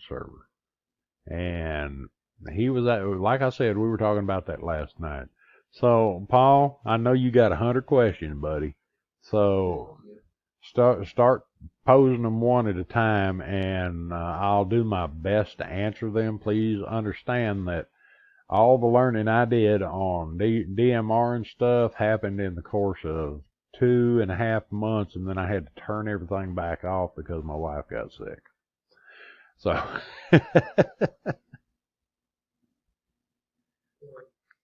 server. And he was like I said, we were talking about that last night. So, Paul, I know you got 100 questions, buddy. So start posing them one at a time, and I'll do my best to answer them. Please understand that all the learning I did on DMR and stuff happened in the course of 2.5 months, and then I had to turn everything back off because my wife got sick. So,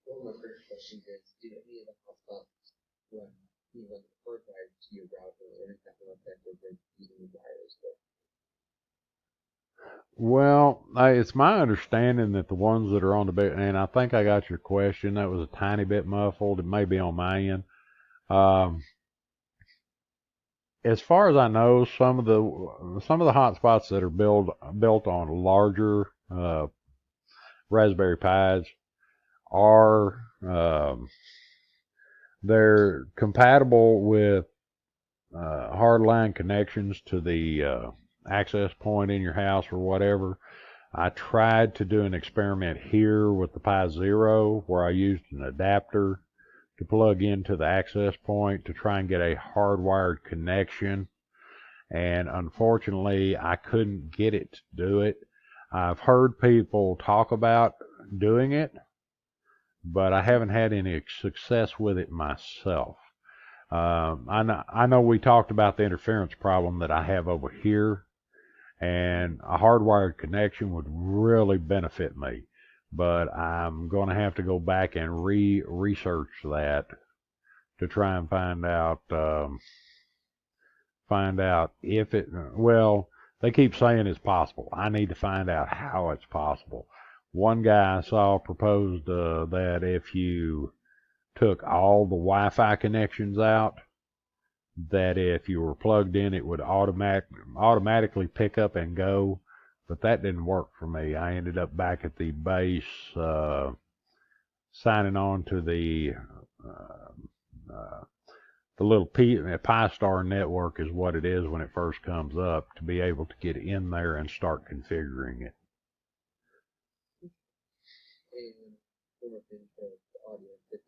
One of my first questions is, do any of the hotspots run even hardwired to your router or anything like that where they're using wires? well, it's my understanding that the ones that are on the big, and I think I got your question. That was a tiny bit muffled. It may be on my end. Um, as far as I know, some of the hotspots that are built on larger Raspberry Pis are they're compatible with hardline connections to the access point in your house or whatever. I tried to do an experiment here with the Pi Zero where I used an adapter to plug into the access point to try and get a hardwired connection. And unfortunately, I couldn't get it to do it. I've heard people talk about doing it, but I haven't had any success with it myself. I know we talked about the interference problem that I have over here, and a hardwired connection would really benefit me. But I'm going to have to go back and research that to try and find out if it. Well, they keep saying it's possible. I need to find out how it's possible. One guy I saw proposed that if you took all the Wi-Fi connections out, that if you were plugged in, it would automatically pick up and go. But that didn't work for me. I ended up back at the base, signing on to the little Pi Star network is what it is when it first comes up, to be able to get in there and start configuring it. And one more thing for the audience, if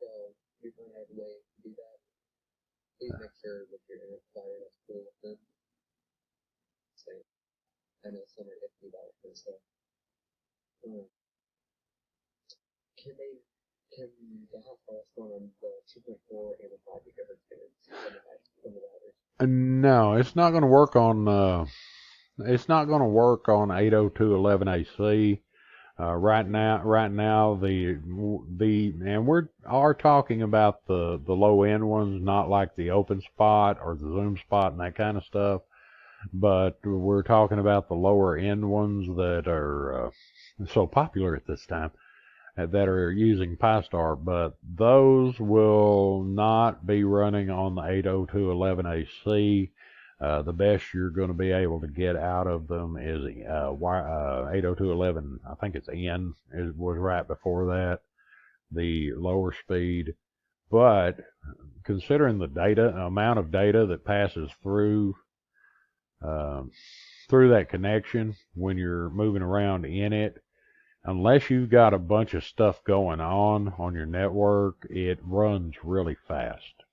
you're going to have a way to do that, please make sure that your internet provider is cool with them. So, I know some are iffy about it, so can the hotspots run on the 2.4 and the 5 gigahertz bands? No, it's not going to work on. It's not going to work on 802.11ac. Right now, and we are talking about the low end ones, not like the Open Spot or the Zoom Spot and that kind of stuff. But we're talking about the lower end ones that are so popular at this time, that are using Pi Star. But those will not be running on the 802.11ac. The best you're going to be able to get out of them is 802.11. I think it's N. It was right before that, the lower speed. But considering the amount of data that passes through that connection when you're moving around in it, unless you've got a bunch of stuff going on your network, it runs really fast.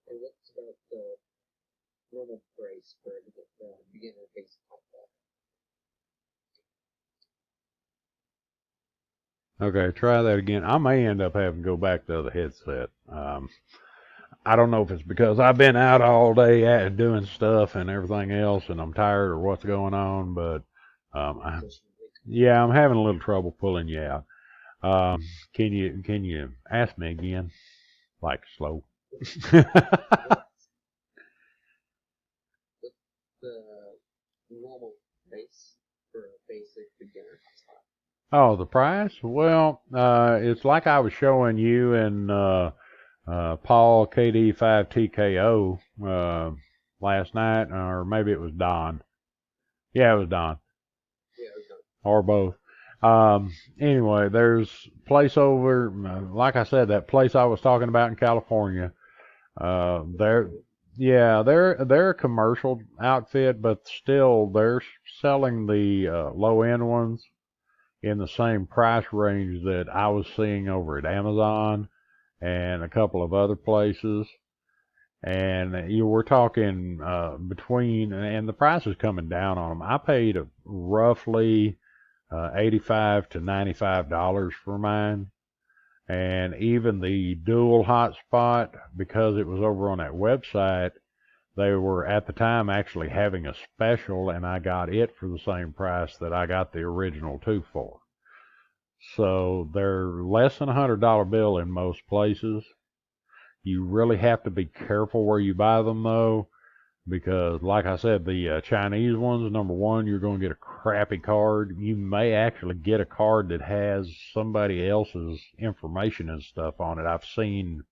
And what's about the normal price for the beginner basic hotspot? Okay, try that again. I may end up having to go back to the headset. I don't know if it's because I've been out all day doing stuff and everything else, and I'm tired or what's going on. But I'm having a little trouble pulling you out. Can you ask me again, like slow? The normal price for a basic beginner hotspot. Oh, the price? Well, it's like I was showing you in Paul KD5TKO last night, or maybe it was Don. Yeah, it was Don. Yeah, it was done. Or both. Anyway, there's place over, like I said, that place I was talking about in California. Yeah, they're a commercial outfit, but still they're selling the low end ones in the same price range that I was seeing over at Amazon and a couple of other places. And you were talking between, and the price is coming down on them. I paid roughly $85 to $95 for mine, and even the dual hotspot, because it was over on that website, they were at the time actually having a special, and I got it for the same price that I got the original two for. So they're less than $100 bill in most places. You really have to be careful where you buy them though, because like I said, the Chinese ones, number one, you're going to get a crappy card. You may actually get a card that has somebody else's information and stuff on it. I've seen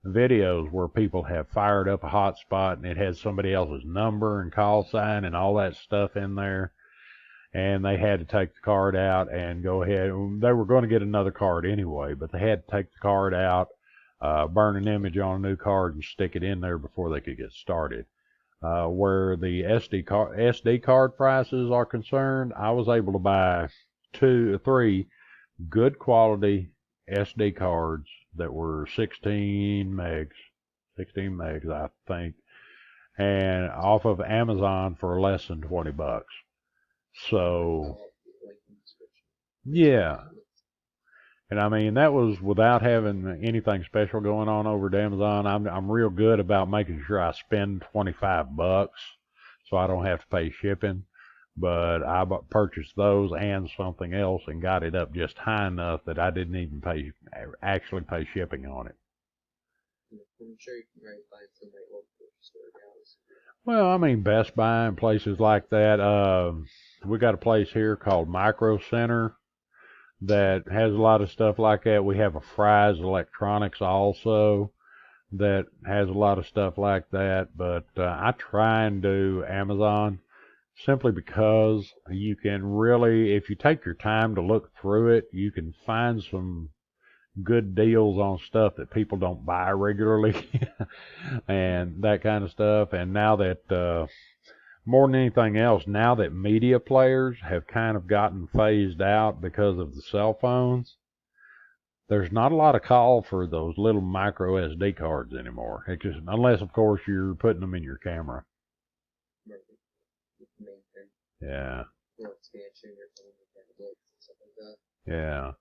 videos where people have fired up a hotspot and it has somebody else's number and call sign and all that stuff in there, and they had to take the card out and go ahead. They were going to get another card anyway, but they had to take the card out, burn an image on a new card, and stick it in there before they could get started. Where the SD card prices are concerned, I was able to buy three good quality SD cards that were 16 megs, I think, and off of Amazon for less than $20. So, yeah. And I mean, that was without having anything special going on over at Amazon. I'm real good about making sure I spend $25 so I don't have to pay shipping. But I purchased those and something else and got it up just high enough that I didn't even actually pay shipping on it. I'm sure you can probably find some like local store guys. Well, I mean, Best Buy and places like that. We got a place here called Micro Center that has a lot of stuff like that. We have a Fry's Electronics also that has a lot of stuff like that. But I try and do Amazon simply because you can really, if you take your time to look through it, you can find some good deals on stuff that people don't buy regularly and that kind of stuff. And now that, more than anything else, now that media players have kind of gotten phased out because of the cell phones, there's not a lot of call for those little micro SD cards anymore. It just, unless of course you're putting them in your camera. The main thing. Yeah. More expansion or something and stuff like that. Yeah.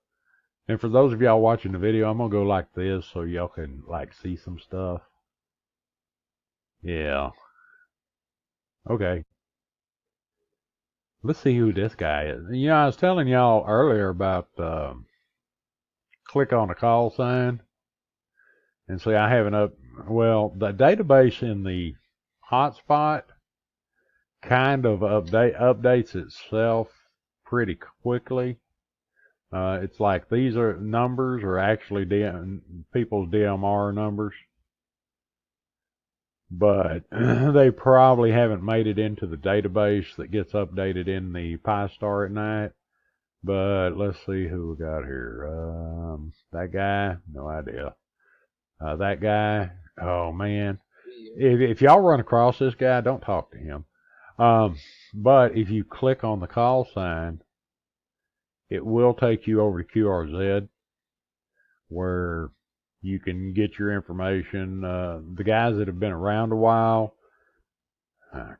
And for those of y'all watching the video, I'm gonna go like this so y'all can like see some stuff. Yeah. Okay. Let's see who this guy is. You know, I was telling y'all earlier about click on a call sign and see I haven't well, the database in the hotspot kind of updates itself pretty quickly. It's like these are numbers are actually people's DMR numbers, but they probably haven't made it into the database that gets updated in the Pi-Star at night. But let's see who we got here. That guy, no idea. That guy, oh man. If y'all run across this guy, don't talk to him. But if you click on the call sign, it will take you over to QRZ where you can get your information. The guys that have been around a while,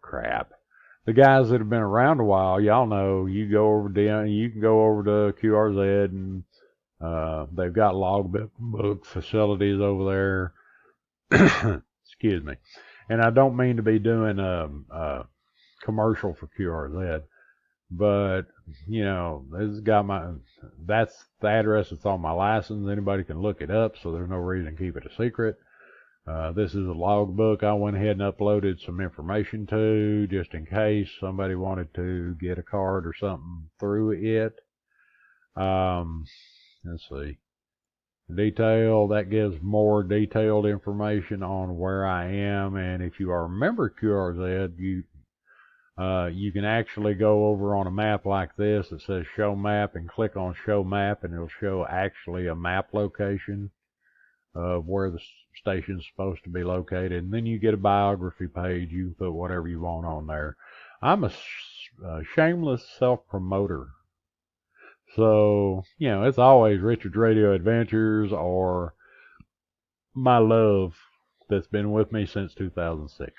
crap. The guys that have been around a while, y'all know, you can go over to QRZ and they've got logbook facilities over there. Excuse me. And I don't mean to be doing a commercial for QRZ, but you know, that's the address that's on my license. Anybody can look it up, so there's no reason to keep it a secret. This is a logbook I went ahead and uploaded some information to, just in case somebody wanted to get a card or something through it. Let's see. Detail, that gives more detailed information on where I am, and if you are a member of QRZ, you can actually go over on a map like this that says show map and click on show map, and it'll show actually a map location of where the station's supposed to be located. And then you get a biography page. You can put whatever you want on there. I'm a shameless self-promoter. So, it's always Richard's Radio Adventures or my love that's been with me since 2006.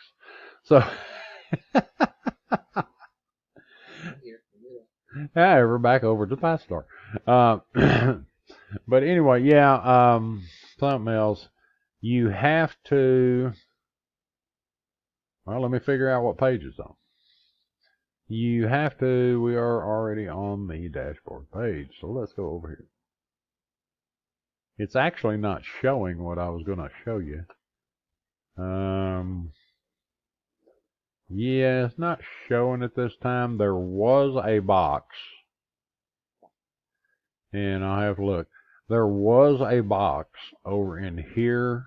So, yeah, we're back over to Five Star. But anyway, yeah, something else. You have to, well, let me figure out what page it's on. We are already on the dashboard page, so let's go over here. It's actually not showing what I was going to show you. Yeah, it's not showing it this time. There was a box, and I'll have to look. There was a box over in here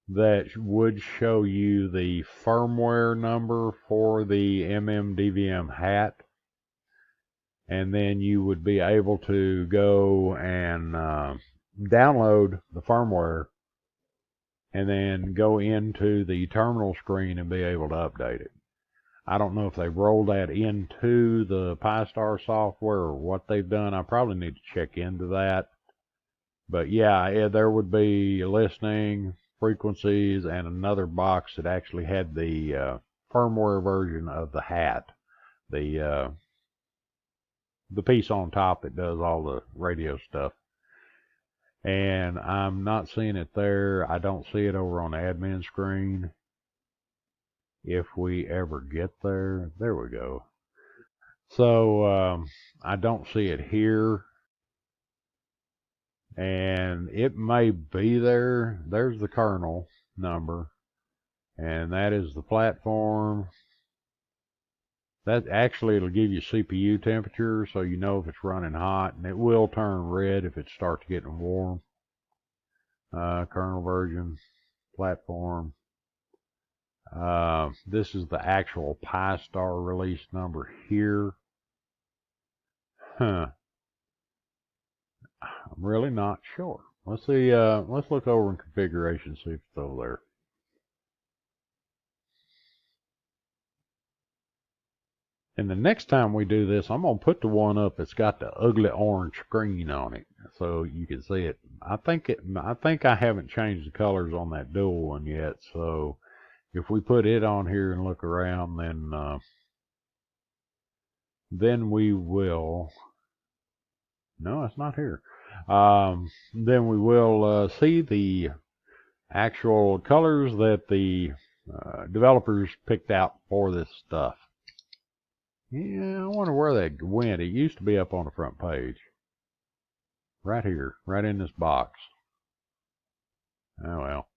that would show you the firmware number for the MMDVM hat, and then you would be able to go and download the firmware and then go into the terminal screen and be able to update it. I don't know if they've rolled that into the Pi-Star software or what they've done. I probably need to check into that. But yeah, there would be listening, frequencies, and another box that actually had the firmware version of the hat. The piece on top that does all the radio stuff. And I'm not seeing it there. I don't see it over on the admin screen. If we ever get there, there we go. So I don't see it here. And it may be there. There's the kernel number. And that is the platform. That actually, it'll give you CPU temperature, so you know if it's running hot, and it will turn red if it starts getting warm. Kernel version, platform. This is the actual Pi-Star release number here. I'm really not sure. Let's see. Let's look over in configuration, see if it's over there. And the next time we do this, I'm going to put the one up that's got the ugly orange screen on it so you can see it. I think I haven't changed the colors on that dual one yet, so if we put it on here and look around, then we will. No, it's not here. Then we will see the actual colors that the developers picked out for this stuff. Yeah, I wonder where that went. It used to be up on the front page. Right here, right in this box. Oh well.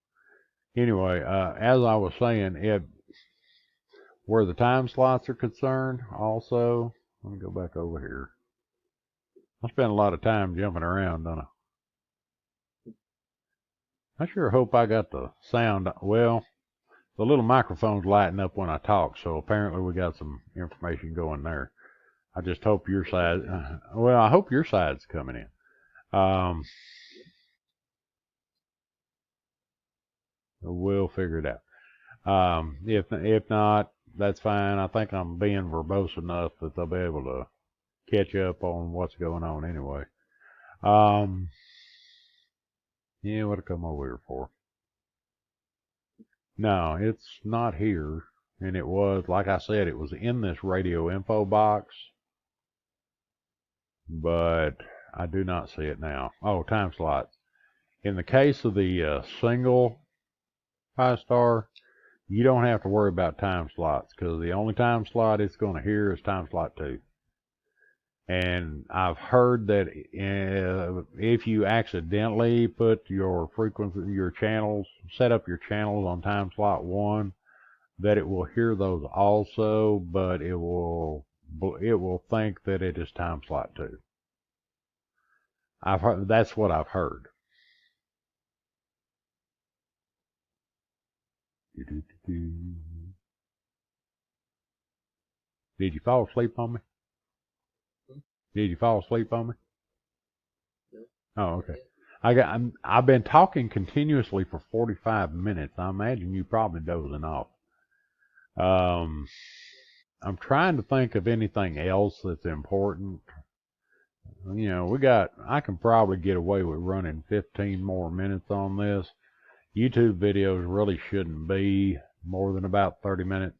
Anyway, as I was saying, where the time slots are concerned, also, let me go back over here. I spend a lot of time jumping around, don't I? I sure hope I got the sound. Well, the little microphone's lighting up when I talk, so apparently we got some information going there. I just hope your side, well, I hope your side's coming in. We'll figure it out. If not, that's fine. I think I'm being verbose enough that they'll be able to catch up on what's going on anyway. Yeah, what to come over here for? No, it's not here. And it was, like I said, it was in this radio info box. But I do not see it now. Oh, time slots. In the case of the single Pi-Star, you don't have to worry about time slots because the only time slot it's going to hear is time slot 2. And I've heard that if you accidentally put your frequency, your channels, set up your channels on time slot 1, that it will hear those also, but it will think that it is time slot 2. That's what I've heard. Did you fall asleep on me? Did you fall asleep on me? No. Oh, okay. I've been talking continuously for 45 minutes. I imagine you probably dozing off. Um, I'm trying to think of anything else that's important. You know, I can probably get away with running 15 more minutes on this. YouTube videos really shouldn't be more than about 30 minutes,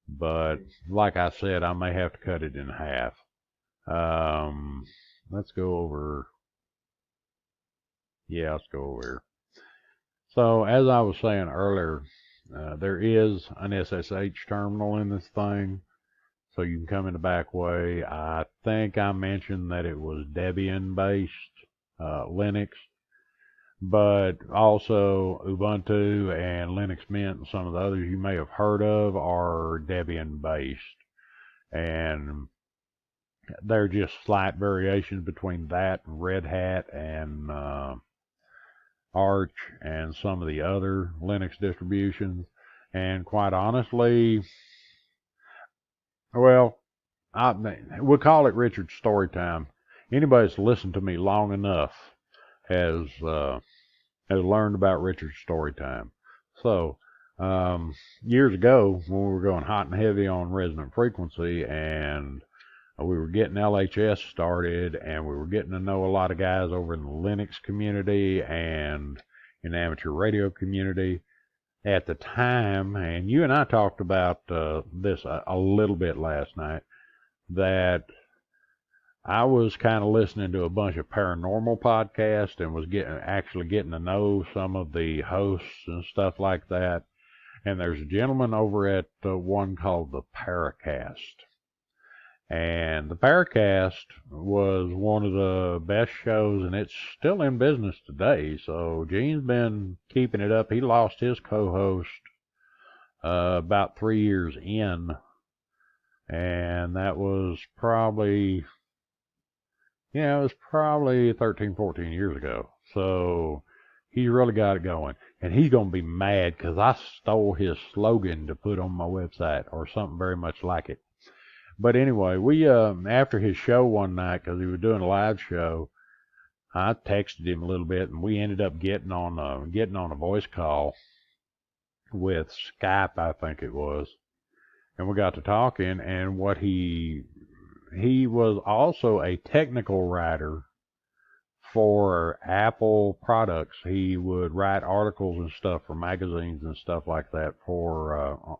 but like I said, I may have to cut it in half. Um, let's go over, yeah, let's go over here. So, as I was saying earlier, there is an SSH terminal in this thing, so you can come in the back way. I think I mentioned that it was Debian based Linux, but also Ubuntu and Linux Mint and some of the others you may have heard of are Debian based. And they're just slight variations between that and Red Hat and Arch and some of the other Linux distributions. And quite honestly, well, we'll call it Richard's story time. Anybody that's listened to me long enough has learned about Richard's story time. So, years ago, when we were going hot and heavy on resonant frequency, and we were getting LHS started, and we were getting to know a lot of guys over in the Linux community and in the amateur radio community at the time, and you and I talked about this a little bit last night, that I was kind of listening to a bunch of paranormal podcasts and was actually getting to know some of the hosts and stuff like that. And there's a gentleman over at one called the Paracast. And the Paracast was one of the best shows, and it's still in business today. So Gene's been keeping it up. He lost his co-host about 3 years in, and that was probably, yeah, it was probably 13, 14 years ago. So he's really got it going. And he's going to be mad because I stole his slogan to put on my website or something very much like it. But anyway, we after his show one night, because he was doing a live show, I texted him a little bit, and we ended up getting on a voice call with Skype, I think it was, and we got to talking. And what he was also a technical writer for Apple products. He would write articles and stuff for magazines and stuff like that for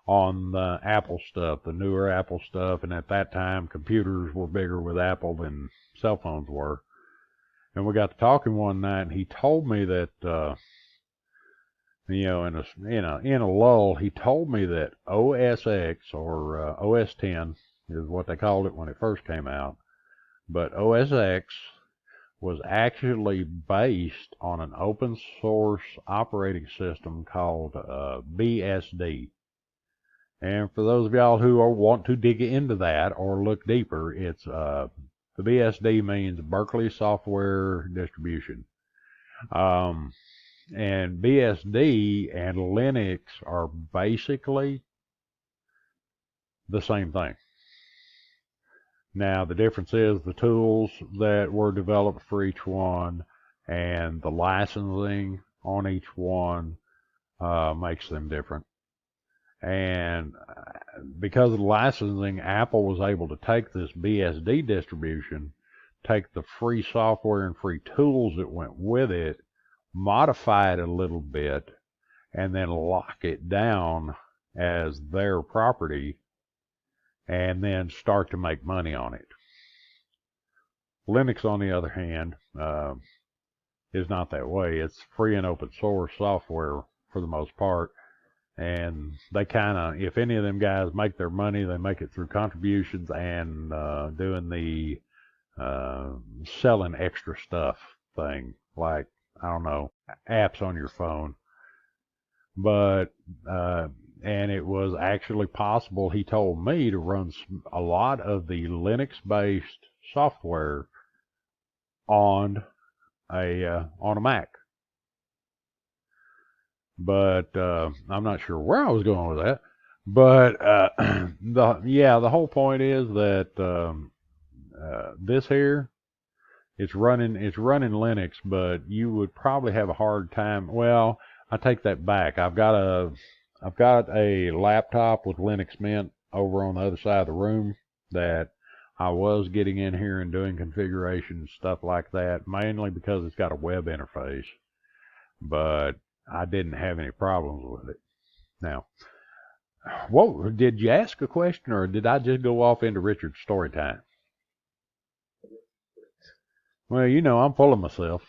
on the Apple stuff, the newer Apple stuff. And at that time, computers were bigger with Apple than cell phones were. And we got to talking one night, and he told me that, in a lull, he told me that OS X, or OS 10 is what they called it when it first came out, but OS X was actually based on an open source operating system called BSD. And for those of y'all who want to dig into that or look deeper, it's the BSD means Berkeley Software Distribution. And BSD and Linux are basically the same thing. Now, the difference is the tools that were developed for each one and the licensing on each one makes them different. And because of the licensing, Apple was able to take this BSD distribution, take the free software and free tools that went with it, modify it a little bit, and then lock it down as their property, and then start to make money on it. Linux, on the other hand, is not that way. It's free and open source software for the most part. And they kind of, if any of them guys make their money, they make it through contributions and doing the selling extra stuff thing, like, I don't know, apps on your phone. But, and it was actually possible, he told me, to run a lot of the Linux-based software on a Mac. But I'm not sure where I was going with that. But the whole point is that this here It's running Linux, but you would probably have a hard time. Well, I take that back. I've got a laptop with Linux Mint over on the other side of the room that I was getting in here and doing configuration and stuff like that, mainly because it's got a web interface, but I didn't have any problems with it. Now, what did you ask a question, or did I just go off into Richard's story time? Well, you know, I'm full of myself.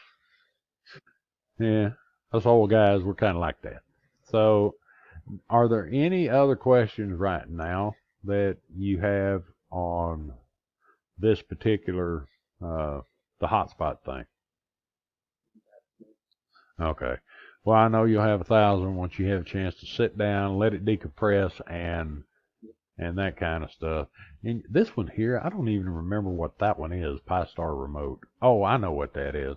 Yeah, us old guys, we're kind of like that. So, are there any other questions right now that you have on this particular, the hotspot thing? Okay. Well, I know you'll have 1,000 once you have a chance to sit down, let it decompress, and that kind of stuff. And this one here, I don't even remember what that one is. PyStar Remote. Oh, I know what that is.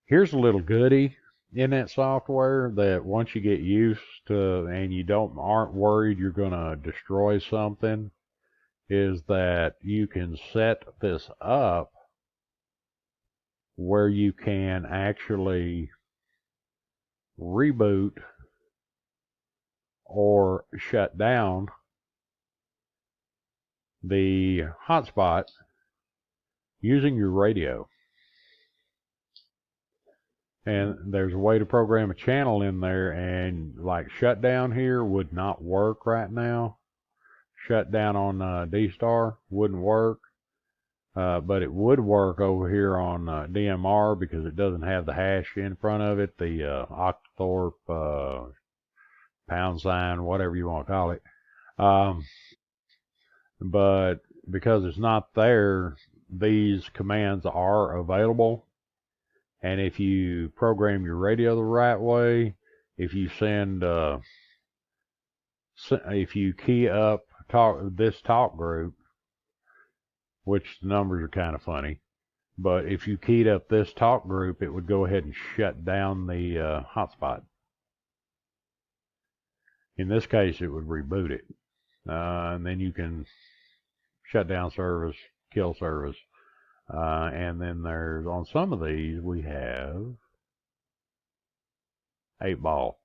Here's a little goodie in that software that once you get used to and you don't aren't worried you're going to destroy something, is that you can set this up where you can actually reboot or shut down the hotspot using your radio. And there's a way to program a channel in there, and like shutdown here would not work right now. Shutdown on D-Star wouldn't work, but it would work over here on DMR because it doesn't have the hash in front of it, the Octothorpe pound sign, whatever you want to call it. But because it's not there, these commands are available. And if you program your radio the right way, if you if you key up this talk group, which the numbers are kind of funny, but if you keyed up this talk group, it would go ahead and shut down the hotspot. In this case, it would reboot it. And then you can shut down service, kill service. And then there's, on some of these, we have 8-ball.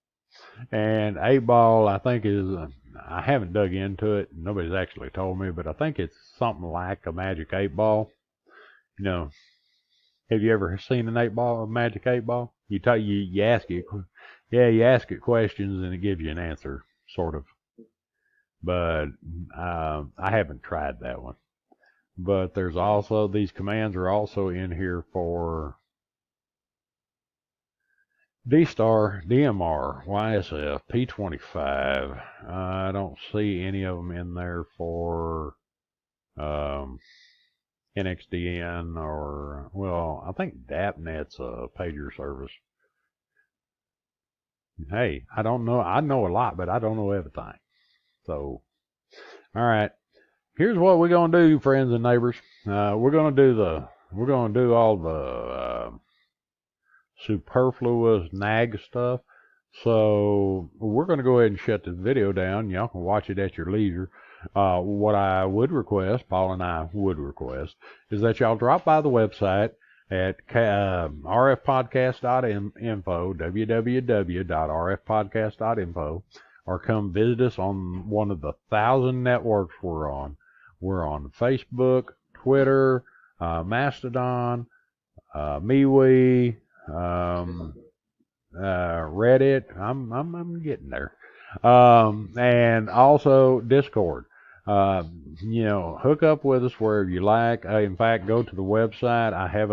And 8-ball, I think, is, I haven't dug into it. Nobody's actually told me, but I think it's something like a magic 8-ball. You know, have you ever seen an 8-ball, a magic 8-ball? You ask it, yeah, you ask it questions and it gives you an answer, sort of. But I haven't tried that one. But there's also, these commands are also in here for D-Star, DMR, YSF, P25. I don't see any of them in there for NXDN or, well, I think DAPNet's a pager service. Hey, I don't know. I know a lot, but I don't know everything. So, all right. Here's what we're gonna do, friends and neighbors. We're gonna do all the superfluous nag stuff. So we're going to go ahead and shut this video down. Y'all can watch it at your leisure. What I would request, Paul and I would request, is that y'all drop by the website at rfpodcast.info, www.rfpodcast.info, or come visit us on one of the 1,000 networks we're on. We're on Facebook, Twitter, Mastodon, MeWe, Reddit. I'm getting there. And also Discord. Hook up with us wherever you like. In fact, go to the website. I have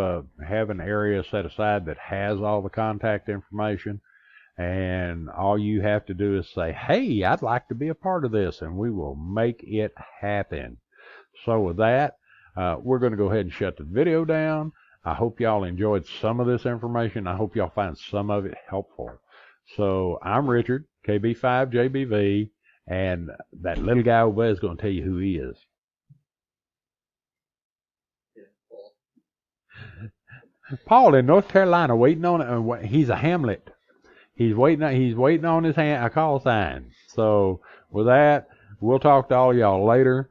an area set aside that has all the contact information, and all you have to do is say, "Hey, I'd like to be a part of this," and we will make it happen. So with that, we're going to go ahead and shut the video down. I hope y'all enjoyed some of this information. I hope y'all find some of it helpful. So I'm Richard, KB5JBV, and that little guy over there is going to tell you who he is. Paul in North Carolina, waiting on. He's a Hamlet. He's waiting on his a call sign. So with that, we'll talk to all y'all later.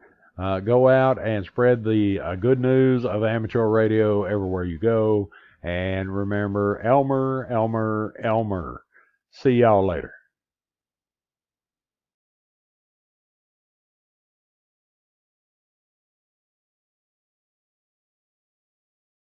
Go out and spread the good news of amateur radio everywhere you go. And remember, Elmer, Elmer, Elmer. See y'all later.